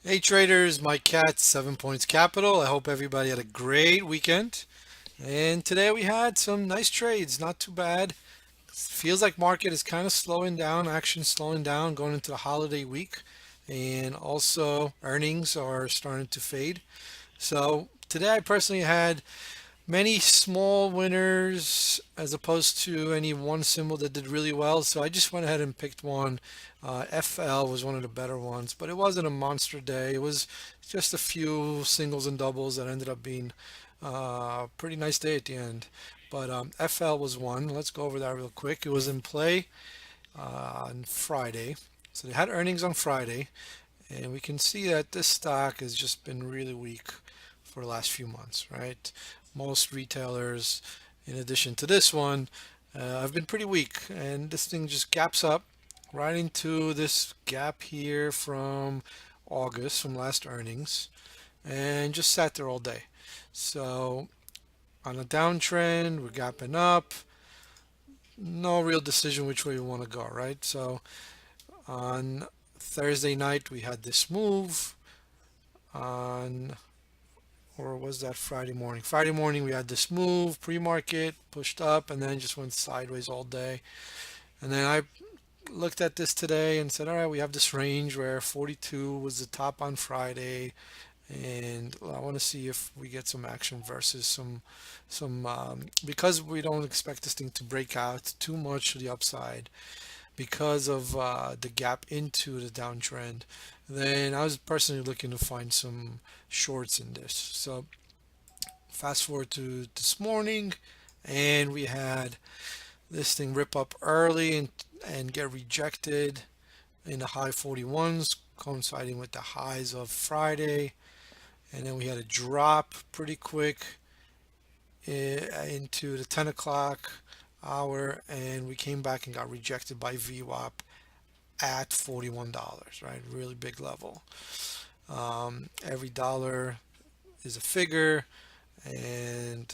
Hey traders, Mike Katz, 7 Points Capital. I hope everybody had a great weekend. And today we had some nice trades, not too bad. Feels like market is kind of slowing down, action slowing down going into the holiday week. And also earnings are starting to fade. So today I personally had many small winners as opposed to any one symbol that did really well. So I just went ahead and picked one. FL was one of the better ones, but it wasn't a monster day. It was just a few singles and doubles that ended up being a pretty nice day at the end. But FL was one. Let's go over that real quick. It was in play on Friday. So they had earnings on Friday, and we can see that this stock has just been really weak for the last few months, right? Most retailers, in addition to this one, have been pretty weak, and this thing just gaps up right into this gap here from August, from last earnings, and just sat there all day. So on a downtrend, we're gapping up. No real decision which way we want to go, right? So on Thursday night, we had this move. On or was that Friday morning? Friday morning we had this move, pre-market, pushed up, and then just went sideways all day. And then I looked at this today and said, all right, we have this range where 42 was the top on Friday, and I want to see if we get some action versus some because we don't expect this thing to break out too much to the upside because of the gap into the downtrend. Then I was personally looking to find some shorts in this. So fast forward to this morning, and we had this thing rip up early and get rejected in the high 41s, coinciding with the highs of Friday. And then we had a drop pretty quick into the 10 o'clock hour, and we came back and got rejected by VWAP at $41, right? Really big level. Every dollar is a figure, and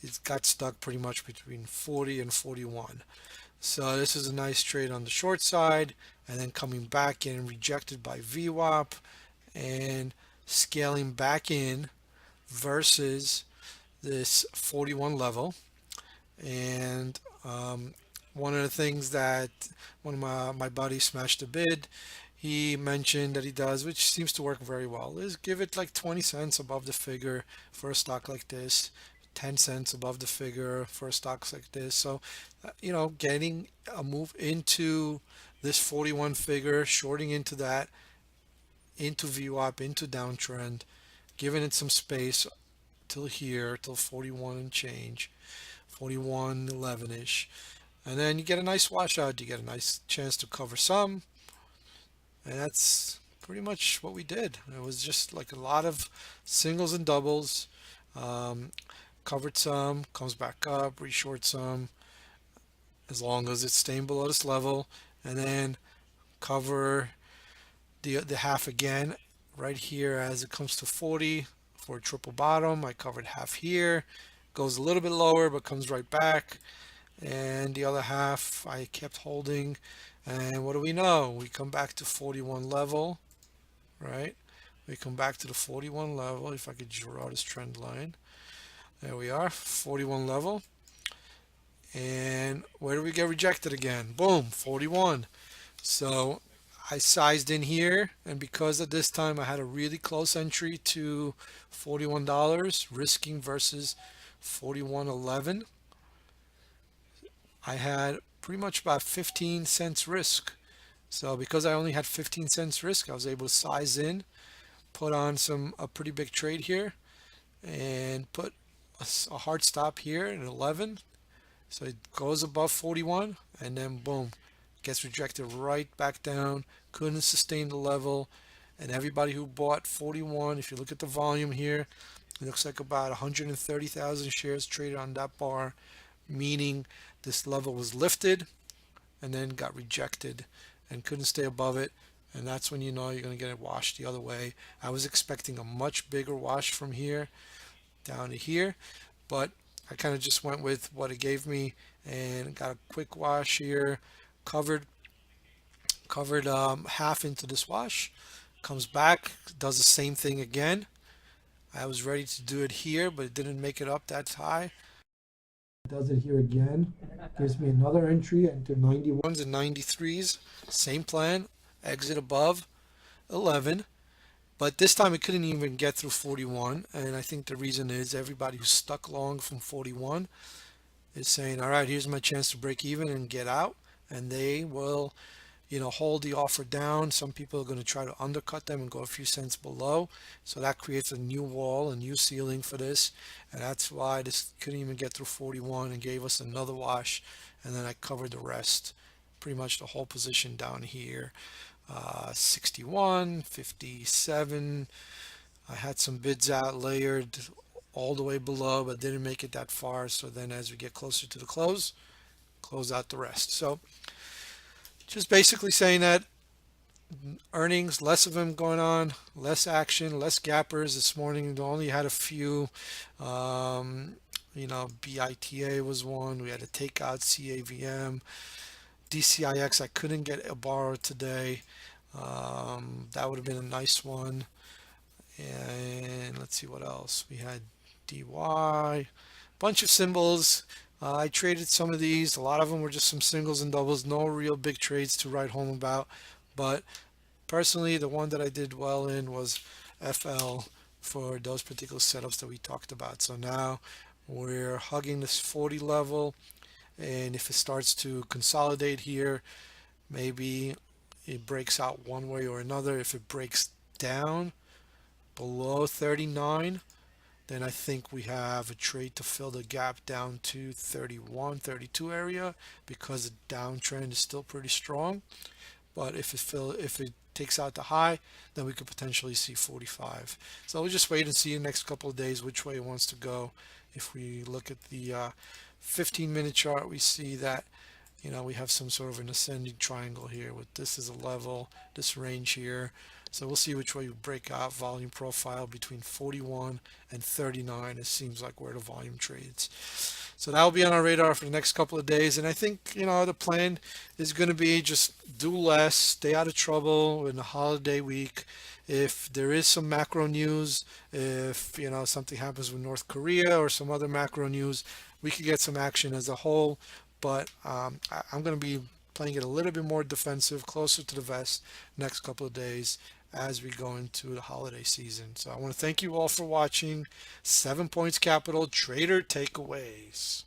it got stuck pretty much between 40 and 41. So this is a nice trade on the short side, and then coming back in rejected by VWAP and scaling back in versus this 41 level. And one of the things that one of my buddies smashed a bid, he mentioned that he does, which seems to work very well, is give it like 20 cents above the figure for a stock like this, 10 cents above the figure for a stock like this. So, getting a move into this 41 figure, shorting into that, into VWAP, into downtrend, giving it some space till here, till 41 and change, 41.11 ish. And then you get a nice washout. You get a nice chance to cover some. And that's pretty much what we did. It was just like a lot of singles and doubles. Um, Covered some, comes back up, reshort some, as long as it's staying below this level. And then cover the half again right here as it comes to 40 for a triple bottom. I covered half here. Goes a little bit lower, but comes right back. And the other half I kept holding. And what do we know? We come back to 41 level, right? We come back to the 41 level. If I could draw this trend line, there we are, 41 level. And where do we get rejected again? Boom, 41. So I sized in here, and because at this time I had a really close entry to $41, risking versus 41.11, I had pretty much about 15 cents risk. So because I only had 15 cents risk, I was able to size in, put on a pretty big trade here, and put a hard stop here at 11. So it goes above 41, and then boom, gets rejected right back down. Couldn't sustain the level, and everybody who bought 41, if you look at the volume here, it looks like about 130,000 shares traded on that bar, meaning this level was lifted and then got rejected and couldn't stay above it. And that's when you know you're going to get it washed the other way. I was expecting a much bigger wash from here down to here, but I kind of just went with what it gave me and got a quick wash here, covered half into this wash, Comes back, does the same thing again. I was ready to do it here, but it didn't make it up that high. Does it here again. Gives me another entry into 91s and 93s. Same plan. Exit above 11. But this time it couldn't even get through 41. And I think the reason is everybody who's stuck long from 41 is saying, all right, here's my chance to break even and get out. And they will, hold the offer down. Some people are going to try to undercut them and go a few cents below. So that creates a new wall, a new ceiling for this. And that's why this couldn't even get through 41 and gave us another wash. And then I covered the rest, pretty much the whole position down here. 61, 57. I had some bids out layered all the way below, but didn't make it that far. So then as we get closer to the close out the rest. So just basically saying that earnings, less of them going on, less action, less gappers this morning. We only had a few. Um, BITA was one. We had to take out CAVM. DCIX, I couldn't get a borrow today. That would have been a nice one. And let's see what else. We had DY, bunch of symbols. I traded some of these. A lot of them were just some singles and doubles. No real big trades to write home about. But personally, the one that I did well in was FL for those particular setups that we talked about. So now we're hugging this 40 level. And if it starts to consolidate here, maybe it breaks out one way or another. If it breaks down below 39, then I think we have a trade to fill the gap down to 31, 32 area because the downtrend is still pretty strong. But if it takes out the high, then we could potentially see 45. So we'll just wait and see in the next couple of days which way it wants to go. If we look at the 15-minute chart, we see that we have some sort of an ascending triangle here with this is a level, this range here. So we'll see which way we break out. Volume profile between 41 and 39. It seems like where the volume trades. So that will be on our radar for the next couple of days. And I think, the plan is going to be just do less, stay out of trouble in the holiday week. If there is some macro news, if, something happens with North Korea or some other macro news, we could get some action as a whole. But I'm going to be playing it a little bit more defensive, closer to the vest next couple of days as we go into the holiday season. So I want to thank you all for watching 7 Points Capital Trader Takeaways.